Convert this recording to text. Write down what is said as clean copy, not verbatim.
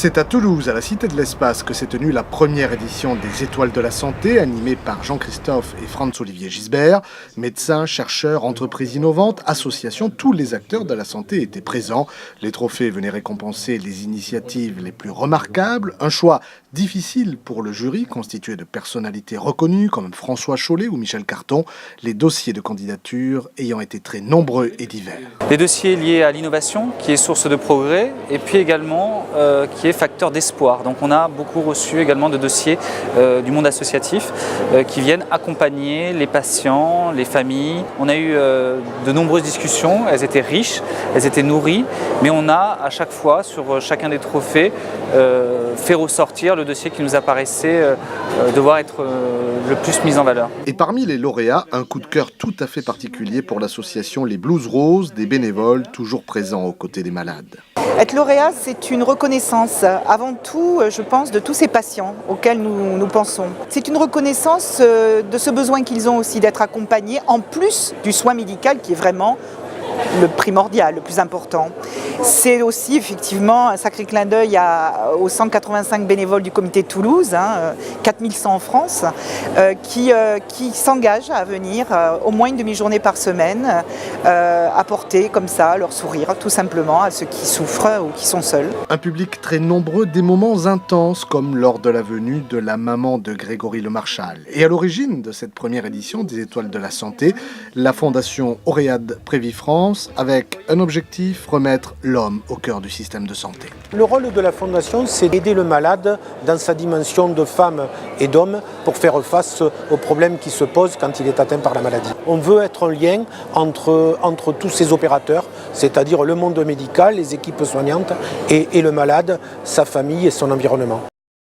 C'est à Toulouse, à la Cité de l'Espace, que s'est tenue la première édition des Étoiles de la Santé, animée par Jean-Christophe et Franz-Olivier Gisbert. Médecins, chercheurs, entreprises innovantes, associations, tous les acteurs de la santé étaient présents. Les trophées venaient récompenser les initiatives les plus remarquables. Un choix difficile pour le jury, constitué de personnalités reconnues comme François Chollet ou Michel Carton, les dossiers de candidature ayant été très nombreux et divers. Des dossiers liés à l'innovation, qui est source de progrès, et puis également qui est facteur d'espoir. Donc on a beaucoup reçu également de dossiers du monde associatif qui viennent accompagner les patients, les familles. On a eu de nombreuses discussions, elles étaient riches, elles étaient nourries, mais on a à chaque fois, sur chacun des trophées, fait ressortir le dossier qui nous apparaissait devoir être le plus mis en valeur. Et parmi les lauréats, un coup de cœur tout à fait particulier pour l'association Les Blues Roses, des bénévoles toujours présents aux côtés des malades. Être lauréat, c'est une reconnaissance, avant tout, je pense, de tous ces patients auxquels nous pensons. C'est une reconnaissance de ce besoin qu'ils ont aussi d'être accompagnés, en plus du soin médical qui est vraiment le primordial, le plus important. C'est aussi effectivement un sacré clin d'œil aux 185 bénévoles du comité de Toulouse, 4100 en France, qui s'engagent à venir au moins une demi-journée par semaine, apporter comme ça leur sourire tout simplement à ceux qui souffrent ou qui sont seuls. Un public très nombreux, des moments intenses comme lors de la venue de la maman de Grégory Lemarchal. Et à l'origine de cette première édition des Étoiles de la Santé, la fondation Oréade Prévifrance avec un objectif, remettre l'homme au cœur du système de santé. Le rôle de la Fondation, c'est d'aider le malade dans sa dimension de femme et d'homme pour faire face aux problèmes qui se posent quand il est atteint par la maladie. On veut être un lien entre tous ces opérateurs, c'est-à-dire le monde médical, les équipes soignantes et le malade, sa famille et son environnement.